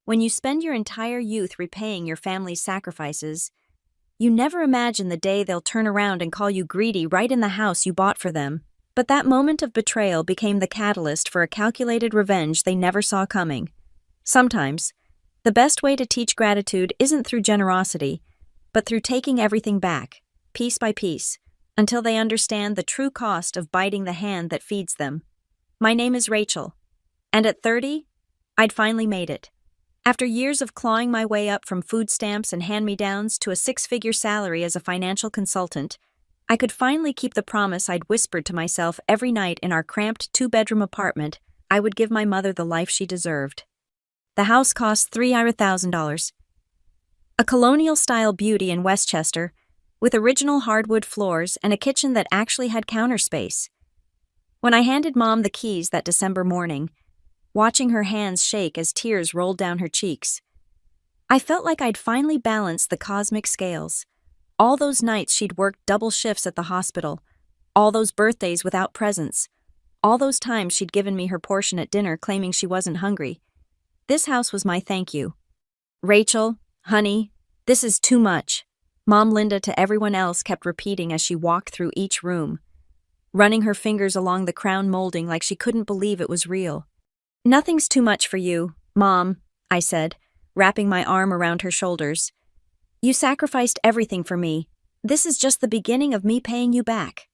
When you spend your entire youth repaying your family's sacrifices, you never imagine the day they'll turn around and call you greedy right in the house you bought for them. But that moment of betrayal became the catalyst for a calculated revenge they never saw coming. Sometimes, the best way to teach gratitude isn't through generosity, but through taking everything back, piece by piece, until they understand the true cost of biting the hand that feeds them. My name is Rachel, and at 30, I'd finally made it. After years of clawing my way up from food stamps and hand-me-downs to a six-figure salary as a financial consultant, I could finally keep the promise I'd whispered to myself every night in our cramped two-bedroom apartment. I would give my mother the life she deserved. The house cost $300,000. A colonial-style beauty in Westchester, with original hardwood floors and a kitchen that actually had counter space. When I handed Mom the keys that December morning, watching her hands shake as tears rolled down her cheeks, I felt like I'd finally balanced the cosmic scales. All those nights she'd worked double shifts at the hospital, all those birthdays without presents, all those times she'd given me her portion at dinner claiming she wasn't hungry. This house was my thank you. Rachel, honey, this is too much, Mom Linda to everyone else kept repeating as she walked through each room, running her fingers along the crown molding like she couldn't believe it was real. Nothing's too much for you, Mom, I said, wrapping my arm around her shoulders. You sacrificed everything for me. This is just the beginning of me paying you back.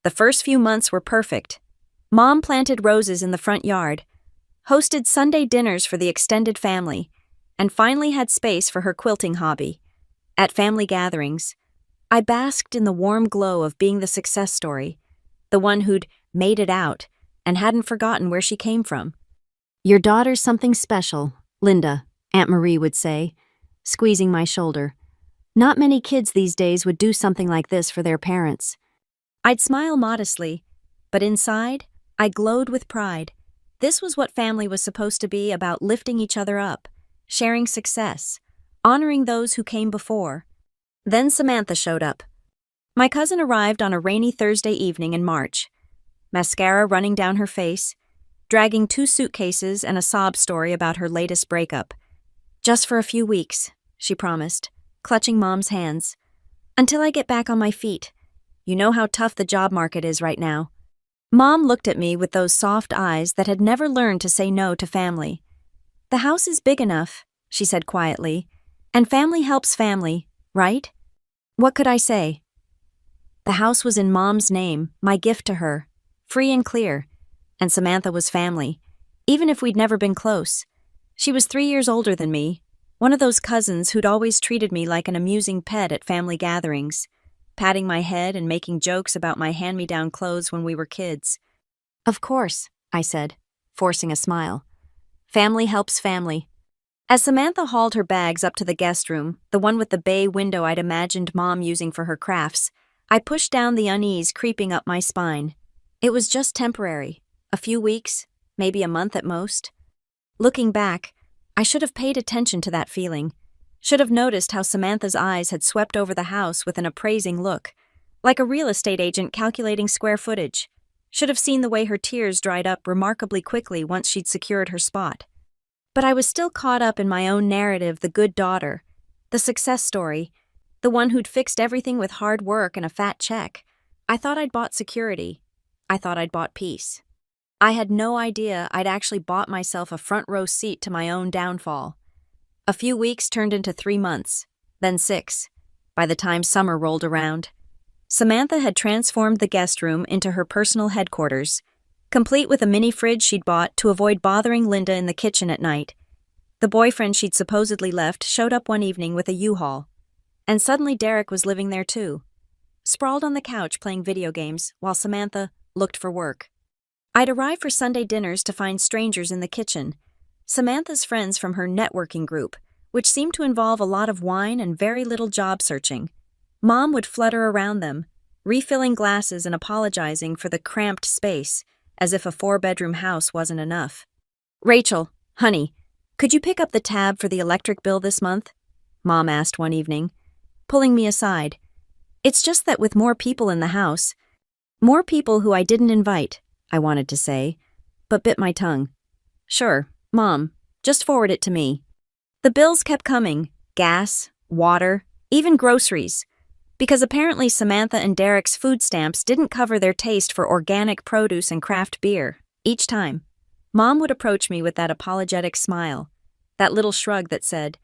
The first few months were perfect. Mom planted roses in the front yard, hosted Sunday dinners for the extended family, and finally had space for her quilting hobby. At family gatherings, I basked in the warm glow of being the success story, the one who'd made it out and hadn't forgotten where she came from. Your daughter's something special, Linda, Aunt Marie would say, squeezing my shoulder. Not many kids these days would do something like this for their parents. I'd smile modestly, but inside, I glowed with pride. This was what family was supposed to be about: lifting each other up, sharing success, honoring those who came before. Then Samantha showed up. My cousin arrived on a rainy Thursday evening in March, mascara running down her face, dragging 2 suitcases and a sob story about her latest breakup. Just for a few weeks, she promised, clutching Mom's hands. Until I get back on my feet. You know how tough the job market is right now. Mom looked at me with those soft eyes that had never learned to say no to family. The house is big enough, she said quietly, and family helps family, right? What could I say? The house was in Mom's name, my gift to her, free and clear, and Samantha was family, even if we'd never been close. She was 3 years older than me, one of those cousins who'd always treated me like an amusing pet at family gatherings, patting my head and making jokes about my hand-me-down clothes when we were kids. Of course, I said, forcing a smile. Family helps family. As Samantha hauled her bags up to the guest room, the one with the bay window I'd imagined Mom using for her crafts, I pushed down the unease creeping up my spine. It was just temporary, a few weeks, maybe a month at most. Looking back, I should have paid attention to that feeling, should have noticed how Samantha's eyes had swept over the house with an appraising look, like a real estate agent calculating square footage, should have seen the way her tears dried up remarkably quickly once she'd secured her spot. But I was still caught up in my own narrative, the good daughter, the success story, the one who'd fixed everything with hard work and a fat check. I thought I'd bought security. I thought I'd bought peace. I had no idea I'd actually bought myself a front-row seat to my own downfall. A few weeks turned into 3 months, then 6. By the time summer rolled around, Samantha had transformed the guest room into her personal headquarters, complete with a mini fridge she'd bought to avoid bothering Linda in the kitchen at night. The boyfriend she'd supposedly left showed up one evening with a U-Haul, and suddenly Derek was living there too, sprawled on the couch playing video games while Samantha looked for work. I'd arrive for Sunday dinners to find strangers in the kitchen, Samantha's friends from her networking group, which seemed to involve a lot of wine and very little job searching. Mom would flutter around them, refilling glasses and apologizing for the cramped space, as if a 4-bedroom house wasn't enough. Rachel, honey, could you pick up the tab for the electric bill this month? Mom asked one evening, pulling me aside. It's just that with more people in the house, more people who I didn't invite, I wanted to say, but bit my tongue. Sure, Mom, just forward it to me. The bills kept coming: gas, water, even groceries. Because apparently Samantha and Derek's food stamps didn't cover their taste for organic produce and craft beer. Each time, Mom would approach me with that apologetic smile, that little shrug that said,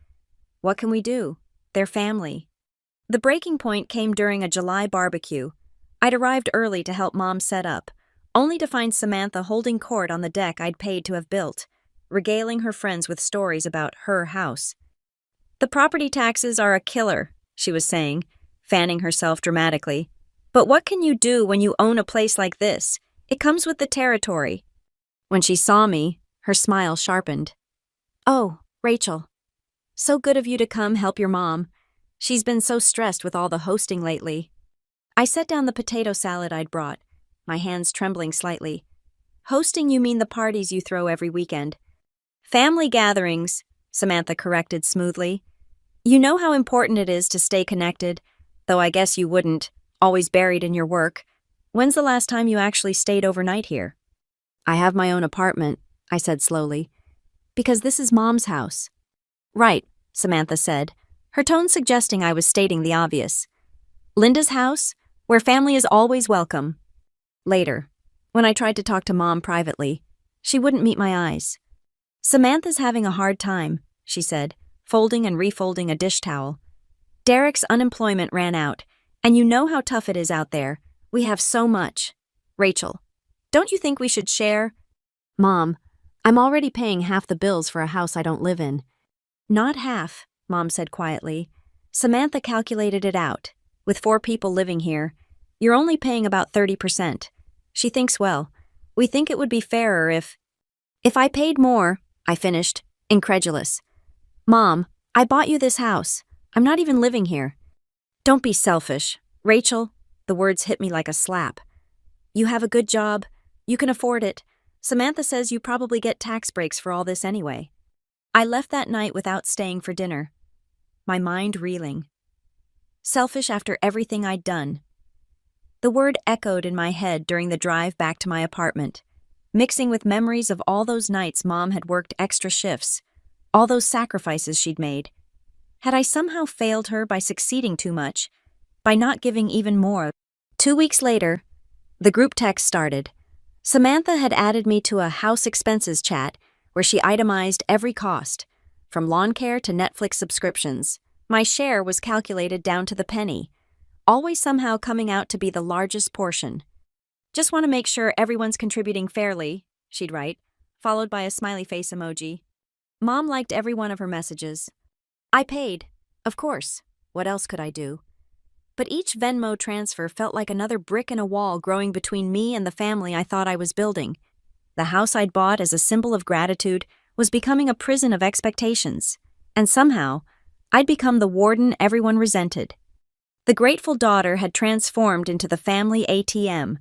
"What can we do? They're family." The breaking point came during a July barbecue. I'd arrived early to help Mom set up, only to find Samantha holding court on the deck I'd paid to have built, regaling her friends with stories about her house. "The property taxes are a killer," she was saying, fanning herself dramatically. "But what can you do when you own a place like this? It comes with the territory." When she saw me, her smile sharpened. "Oh, Rachel. So good of you to come help your mom. She's been so stressed with all the hosting lately." I set down the potato salad I'd brought, my hands trembling slightly. "Hosting, you mean the parties you throw every weekend?" "Family gatherings," Samantha corrected smoothly. "You know how important it is to stay connected, though I guess you wouldn't, always buried in your work. When's the last time you actually stayed overnight here?" "I have my own apartment," I said slowly. "Because this is Mom's house." "Right," Samantha said, her tone suggesting I was stating the obvious. "Linda's house, where family is always welcome." Later, when I tried to talk to Mom privately, she wouldn't meet my eyes. "Samantha's having a hard time," she said, folding and refolding a dish towel. "Derek's unemployment ran out, and you know how tough it is out there. We have so much. Rachel, don't you think we should share?" "Mom, I'm already paying half the bills for a house I don't live in." "Not half," Mom said quietly. "Samantha calculated it out. With 4 people living here, you're only paying about 30%. She thinks, well, we think it would be fairer if I paid more," I finished, incredulous. "Mom, I bought you this house. I'm not even living here." "Don't be selfish. Rachel," the words hit me like a slap. "You have a good job. You can afford it. Samantha says you probably get tax breaks for all this anyway." I left that night without staying for dinner, my mind reeling. Selfish after everything I'd done. The word echoed in my head during the drive back to my apartment, mixing with memories of all those nights Mom had worked extra shifts, all those sacrifices she'd made. Had I somehow failed her by succeeding too much, by not giving even more? 2 weeks later, the group text started. Samantha had added me to a house expenses chat where she itemized every cost, from lawn care to Netflix subscriptions. My share was calculated down to the penny, always somehow coming out to be the largest portion. "Just want to make sure everyone's contributing fairly," she'd write, followed by a smiley face emoji. Mom liked every one of her messages. I paid, of course. What else could I do? But each Venmo transfer felt like another brick in a wall growing between me and the family I thought I was building. The house I'd bought as a symbol of gratitude was becoming a prison of expectations, and somehow, I'd become the warden everyone resented. The grateful daughter had transformed into the family ATM,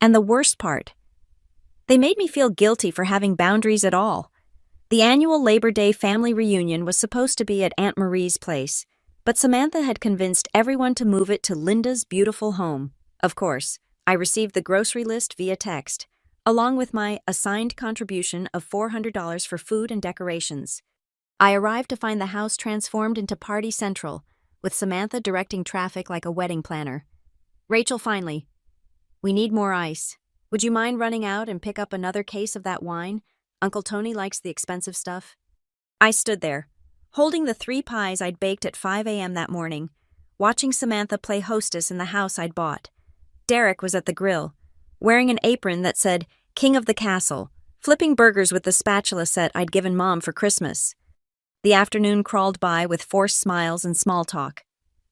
and the worst part, they made me feel guilty for having boundaries at all. The annual Labor Day family reunion was supposed to be at Aunt Marie's place, but Samantha had convinced everyone to move it to Linda's beautiful home. Of course, I received the grocery list via text, along with my assigned contribution of $400 for food and decorations. I arrived to find the house transformed into Party Central, with Samantha directing traffic like a wedding planner. "Rachel, finally. We need more ice. Would you mind running out and pick up another case of that wine? Uncle Tony likes the expensive stuff." I stood there, holding the 3 pies I'd baked at 5 a.m. that morning, watching Samantha play hostess in the house I'd bought. Derek was at the grill, wearing an apron that said King of the Castle, flipping burgers with the spatula set I'd given Mom for Christmas. The afternoon crawled by with forced smiles and small talk.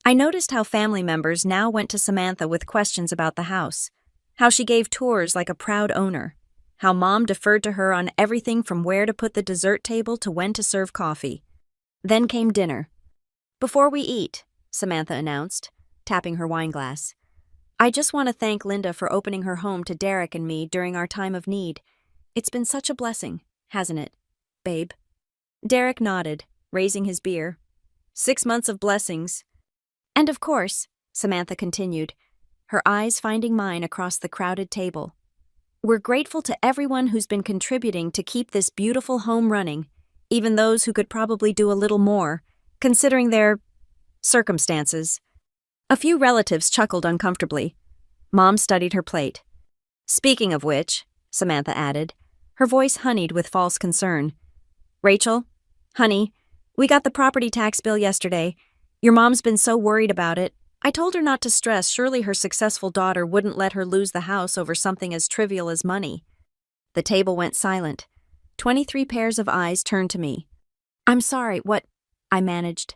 I noticed how family members now went to Samantha with questions about the house, how she gave tours like a proud owner, how Mom deferred to her on everything from where to put the dessert table to when to serve coffee. Then came dinner. "Before we eat," Samantha announced, tapping her wine glass, "I just want to thank Linda for opening her home to Derek and me during our time of need. It's been such a blessing, hasn't it, babe?" Derek nodded, raising his beer. 6 months of blessings. "And of course," Samantha continued, her eyes finding mine across the crowded table, "we're grateful to everyone who's been contributing to keep this beautiful home running, even those who could probably do a little more, considering their circumstances. A few relatives chuckled uncomfortably. Mom studied her plate. Speaking of which, Samantha added, her voice honeyed with false concern. Rachel, honey, we got the property tax bill yesterday. Your mom's been so worried about it. I told her not to stress. Surely her successful daughter wouldn't let her lose the house over something as trivial as money. The table went silent. 23 pairs of eyes turned to me. I'm sorry, what? I managed.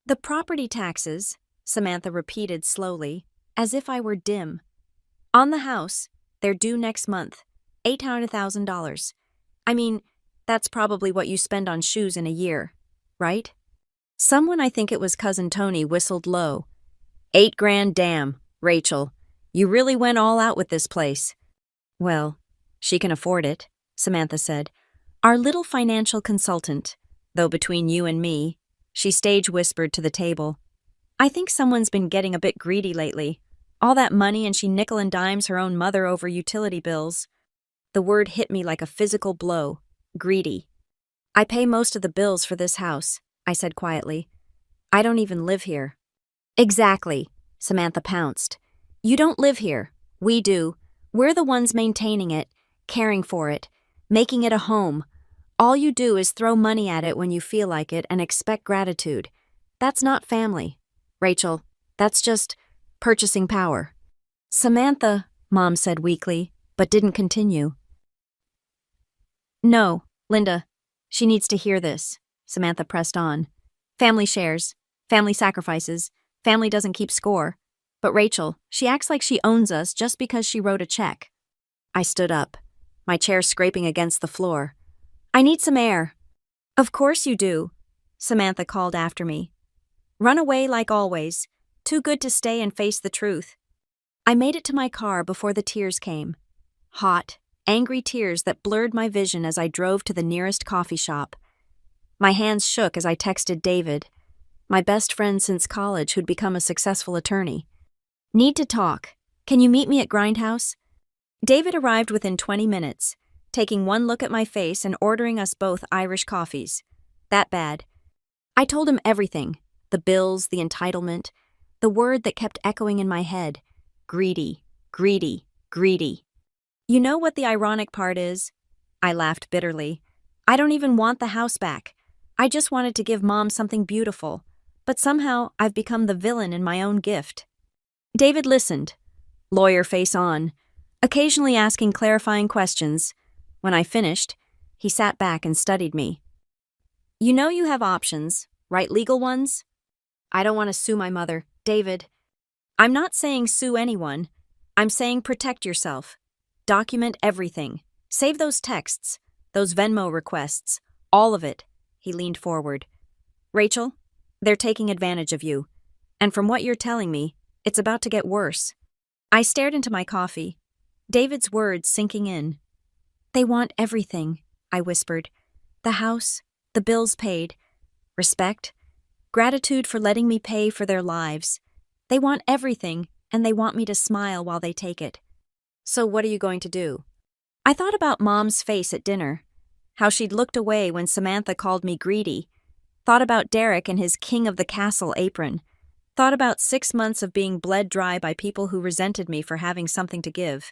The property taxes, Samantha repeated slowly, as if I were dim. On the house, they're due next month, $800,000. I mean, that's probably what you spend on shoes in a year, right? Someone, I think it was Cousin Tony, whistled low. $8,000, damn, Rachel. You really went all out with this place. Well, she can afford it, Samantha said. Our little financial consultant, though between you and me, she stage whispered to the table. I think someone's been getting a bit greedy lately. All that money and she nickel and dimes her own mother over utility bills. The word hit me like a physical blow. Greedy. I pay most of the bills for this house, I said quietly. I don't even live here. Exactly, Samantha pounced. You don't live here. We do. We're the ones maintaining it, caring for it, making it a home. All you do is throw money at it when you feel like it and expect gratitude. That's not family, Rachel. That's just purchasing power. Samantha, Mom said weakly, but didn't continue. No, Linda. She needs to hear this, Samantha pressed on. Family shares, family sacrifices, family doesn't keep score. But Rachel, she acts like she owns us just because she wrote a check. I stood up, my chair scraping against the floor. I need some air. Of course you do, Samantha called after me. Run away like always. Too good to stay and face the truth. I made it to my car before the tears came. Hot, angry tears that blurred my vision as I drove to the nearest coffee shop. My hands shook as I texted David, my best friend since college who'd become a successful attorney. Need to talk. Can you meet me at Grindhouse? David arrived within 20 minutes, taking one look at my face and ordering us both Irish coffees. That bad. I told him everything, the bills, the entitlement, the word that kept echoing in my head. Greedy, greedy, greedy. You know what the ironic part is? I laughed bitterly. I don't even want the house back. I just wanted to give Mom something beautiful, but somehow I've become the villain in my own gift. David listened, lawyer face on, occasionally asking clarifying questions. When I finished, he sat back and studied me. You know you have options, right? Legal ones? I don't want to sue my mother, David. I'm not saying sue anyone. I'm saying protect yourself. Document everything. Save those texts, those Venmo requests, all of it. He leaned forward. Rachel, they're taking advantage of you. And from what you're telling me, it's about to get worse. I stared into my coffee, David's words sinking in. They want everything, I whispered. The house, the bills paid, respect, gratitude for letting me pay for their lives. They want everything, and they want me to smile while they take it. So what are you going to do? I thought about Mom's face at dinner, how she'd looked away when Samantha called me greedy, thought about Derek and his king of the castle apron, thought about 6 months of being bled dry by people who resented me for having something to give.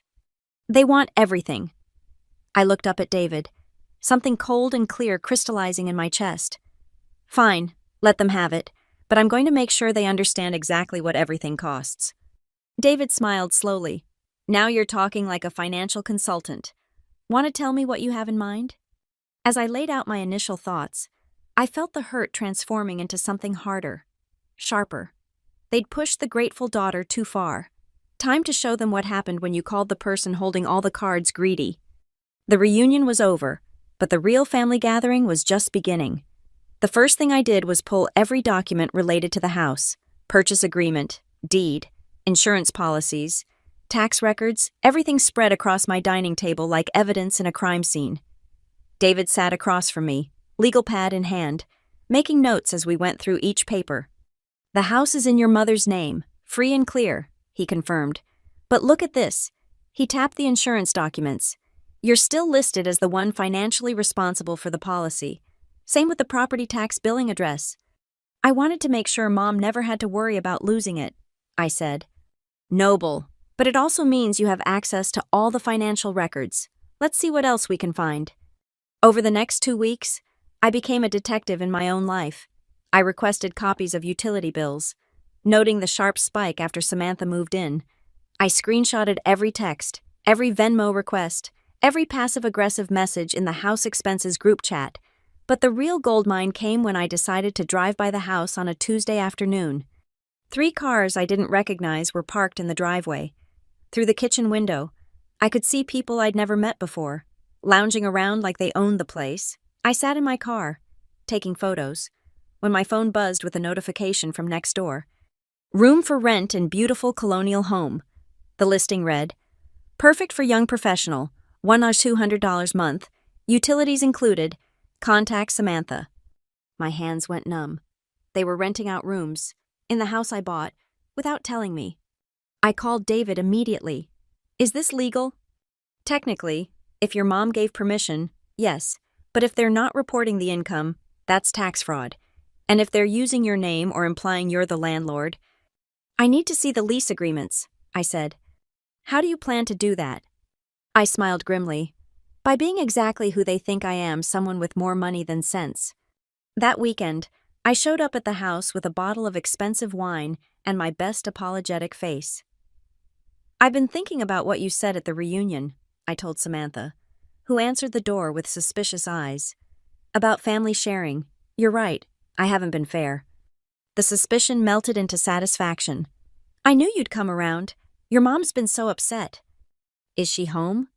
They want everything. I looked up at David, something cold and clear crystallizing in my chest. Fine, let them have it, but I'm going to make sure they understand exactly what everything costs. David smiled slowly. Now you're talking like a financial consultant. Want to tell me what you have in mind? As I laid out my initial thoughts, I felt the hurt transforming into something harder, sharper. They'd pushed the grateful daughter too far. Time to show them what happened when you called the person holding all the cards greedy. The reunion was over, but the real family gathering was just beginning. The first thing I did was pull every document related to the house, purchase agreement, deed, insurance policies, tax records, everything spread across my dining table like evidence in a crime scene. David sat across from me, legal pad in hand, making notes as we went through each paper. The house is in your mother's name, free and clear, he confirmed. But look at this. He tapped the insurance documents. You're still listed as the one financially responsible for the policy. Same with the property tax billing address. I wanted to make sure Mom never had to worry about losing it, I said. Noble, but it also means you have access to all the financial records. Let's see what else we can find. Over the next 2 weeks, I became a detective in my own life. I requested copies of utility bills, noting the sharp spike after Samantha moved in. I screenshotted every text, every Venmo request, every passive-aggressive message in the house expenses group chat. But the real goldmine came when I decided to drive by the house on a Tuesday afternoon. 3 cars I didn't recognize were parked in the driveway. Through the kitchen window, I could see people I'd never met before, lounging around like they owned the place. I sat in my car, taking photos, when my phone buzzed with a notification from next door. Room for rent in beautiful colonial home. The listing read, perfect for young professional, $100 to $200 month, utilities included, contact Samantha. My hands went numb. They were renting out rooms, in the house I bought, without telling me. I called David immediately. Is this legal? Technically, if your mom gave permission, yes, but if they're not reporting the income, that's tax fraud. And if they're using your name or implying you're the landlord, I need to see the lease agreements, I said. How do you plan to do that? I smiled grimly. By being exactly who they think I am, someone with more money than sense. That weekend, I showed up at the house with a bottle of expensive wine and my best apologetic face. I've been thinking about what you said at the reunion, I told Samantha, who answered the door with suspicious eyes. About family sharing. You're right, I haven't been fair. The suspicion melted into satisfaction. I knew you'd come around. Your mom's been so upset. Is she home?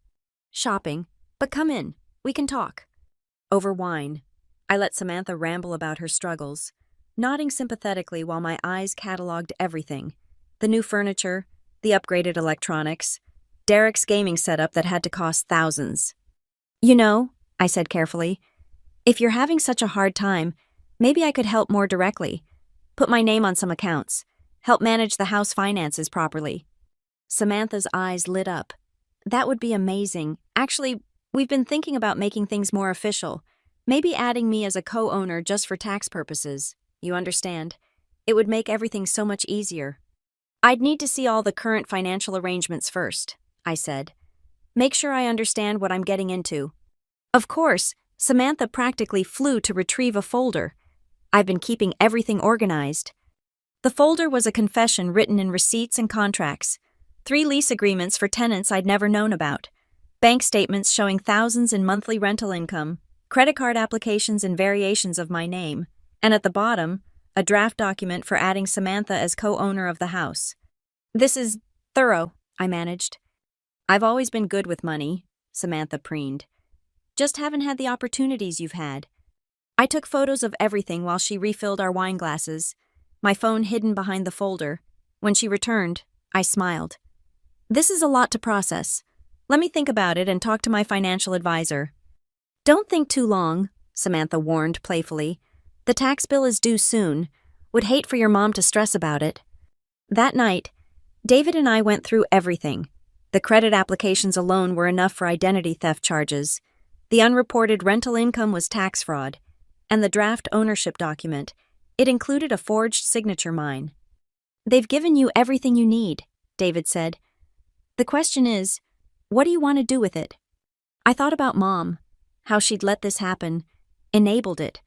Shopping. But come in, we can talk. Over wine, I let Samantha ramble about her struggles, nodding sympathetically while my eyes cataloged everything. The new furniture, the upgraded electronics, Derek's gaming setup that had to cost thousands. You know, I said carefully, if you're having such a hard time, maybe I could help more directly. Put my name on some accounts, help manage the house finances properly. Samantha's eyes lit up. That would be amazing. Actually, we've been thinking about making things more official, maybe adding me as a co-owner just for tax purposes. You understand? It would make everything so much easier. I'd need to see all the current financial arrangements first, I said. Make sure I understand what I'm getting into. Of course, Samantha practically flew to retrieve a folder. I've been keeping everything organized. The folder was a confession written in receipts and contracts, 3 lease agreements for tenants I'd never known about, bank statements showing thousands in monthly rental income, credit card applications and variations of my name, and at the bottom, a draft document for adding Samantha as co-owner of the house. This is thorough, I managed. I've always been good with money, Samantha preened. Just haven't had the opportunities you've had. I took photos of everything while she refilled our wine glasses, my phone hidden behind the folder. When she returned, I smiled. This is a lot to process. Let me think about it and talk to my financial advisor. Don't think too long, Samantha warned playfully. The tax bill is due soon. Would hate for your mom to stress about it. That night, David and I went through everything. The credit applications alone were enough for identity theft charges. The unreported rental income was tax fraud. And the draft ownership document, it included a forged signature mine. They've given you everything you need, David said. The question is, what do you want to do with it? I thought about Mom, how she'd let this happen, enabled it.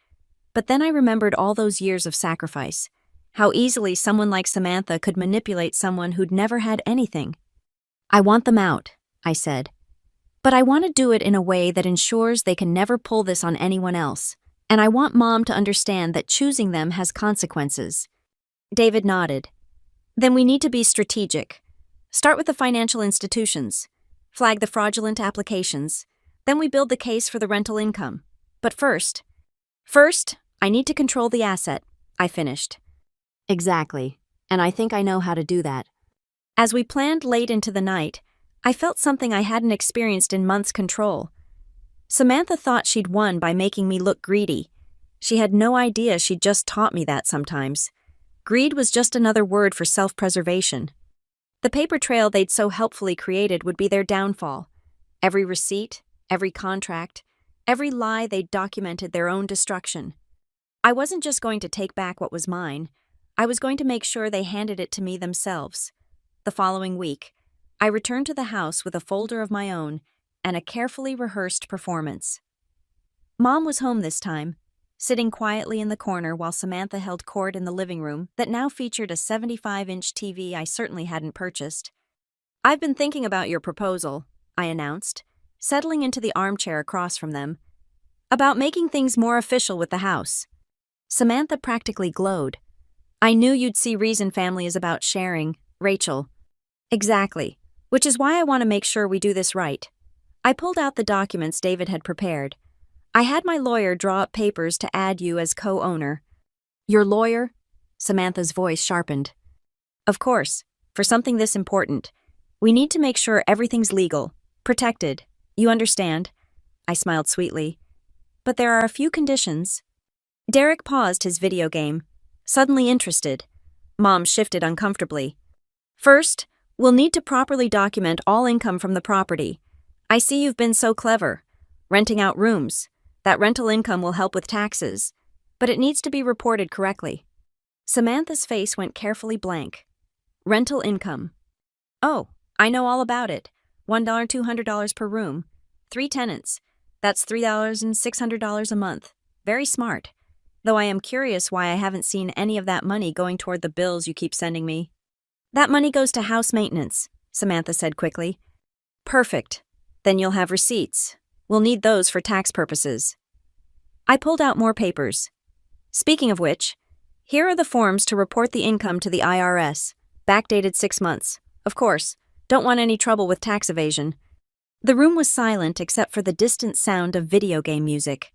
But then I remembered all those years of sacrifice, how easily someone like Samantha could manipulate someone who'd never had anything. I want them out, I said. But I want to do it in a way that ensures they can never pull this on anyone else. And I want Mom to understand that choosing them has consequences. David nodded. Then we need to be strategic. Start with the financial institutions. Flag the fraudulent applications. Then we build the case for the rental income. But first, I need to control the asset, I finished. Exactly, and I think I know how to do that. As we planned late into the night, I felt something I hadn't experienced in months. Control. Samantha thought she'd won by making me look greedy. She had no idea she'd just taught me that sometimes. Greed was just another word for self-preservation. The paper trail they'd so helpfully created would be their downfall. Every receipt, every contract, Every lie they documented their own destruction. I wasn't just going to take back what was mine, I was going to make sure they handed it to me themselves. The following week, I returned to the house with a folder of my own and a carefully rehearsed performance. Mom was home this time, sitting quietly in the corner while Samantha held court in the living room that now featured a 75-inch TV I certainly hadn't purchased. "I've been thinking about your proposal," I announced, settling into the armchair across from them, "about making things more official with the house." Samantha practically glowed. "I knew you'd see reason family is about sharing, Rachel." "Exactly, which is why I want to make sure we do this right." I pulled out the documents David had prepared. "I had my lawyer draw up papers to add you as co-owner." "Your lawyer?" Samantha's voice sharpened. "Of course, for something this important. We need to make sure everything's legal, protected. You understand?" I smiled sweetly. "But there are a few conditions." Derek paused his video game, suddenly interested. Mom shifted uncomfortably. "First, we'll need to properly document all income from the property. I see you've been so clever. Renting out rooms. That rental income will help with taxes. But it needs to be reported correctly." Samantha's face went carefully blank. "Rental income. Oh, I know all about it. $1, $200 per room. 3 tenants. That's $3,600 a month. Very smart. Though I am curious why I haven't seen any of that money going toward the bills you keep sending me." "That money goes to house maintenance," Samantha said quickly. "Perfect. Then you'll have receipts. We'll need those for tax purposes." I pulled out more papers. "Speaking of which, here are the forms to report the income to the IRS, backdated 6 months. Of course, don't want any trouble with tax evasion." The room was silent except for the distant sound of video game music.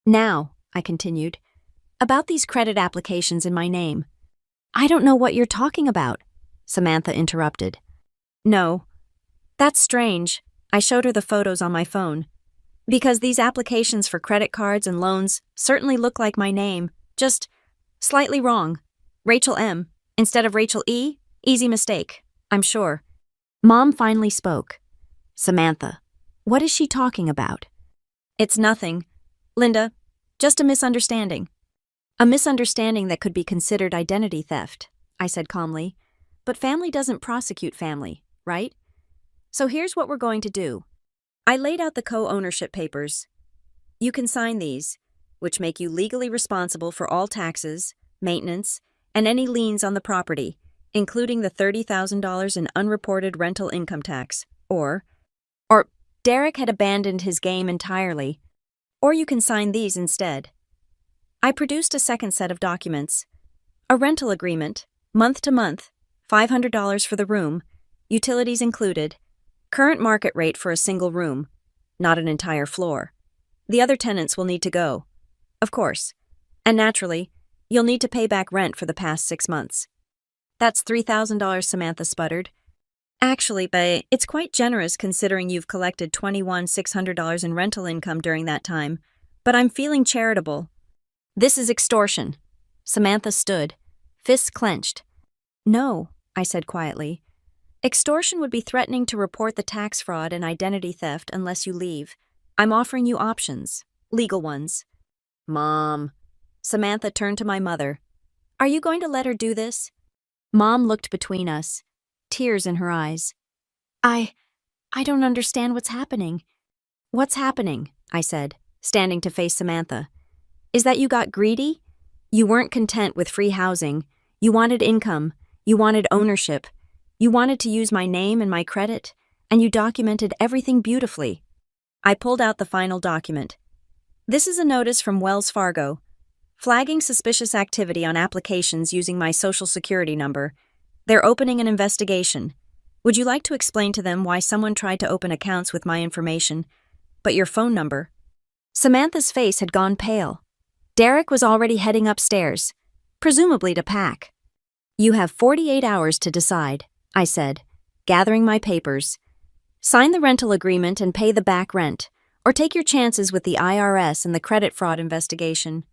"Now," I continued, "about these credit applications in my name." "I don't know what you're talking about," Samantha interrupted. "No. That's strange." I showed her the photos on my phone. "Because these applications for credit cards and loans certainly look like my name, just slightly wrong. Rachel M. instead of Rachel E. Easy mistake, I'm sure." Mom finally spoke. "Samantha, what is she talking about?" "It's nothing, Linda. Just a misunderstanding." "A misunderstanding that could be considered identity theft," I said calmly. "But family doesn't prosecute family, right? So here's what we're going to do." I laid out the co-ownership papers. "You can sign these, which make you legally responsible for all taxes, maintenance, and any liens on the property, including the $30,000 in unreported rental income tax, or Derek had abandoned his game entirely. "Or you can sign these instead." I produced a second set of documents. A rental agreement, month to month, $500 for the room, utilities included, current market rate for a single room, not an entire floor. The other tenants will need to go, of course. And naturally, you'll need to pay back rent for the past 6 months. "That's $3,000, Samantha sputtered. "Actually, but it's quite generous considering you've collected $21,600 in rental income during that time, but I'm feeling charitable." "This is extortion." Samantha stood, fists clenched. "No," I said quietly. "Extortion would be threatening to report the tax fraud and identity theft unless you leave. I'm offering you options, legal ones." "Mom." Samantha turned to my mother. "Are you going to let her do this?" Mom looked between us, tears in her eyes. I don't understand what's happening." "What's happening?" I said, standing to face Samantha. "Is that you got greedy? You weren't content with free housing. You wanted income. You wanted ownership. You wanted to use my name and my credit, and you documented everything beautifully." I pulled out the final document. "This is a notice from Wells Fargo, flagging suspicious activity on applications using my social security number. They're opening an investigation. Would you like to explain to them why someone tried to open accounts with my information, but your phone number?" Samantha's face had gone pale. Derek was already heading upstairs, presumably to pack. "You have 48 hours to decide," I said, gathering my papers. "Sign the rental agreement and pay the back rent, or take your chances with the IRS and the credit fraud investigation."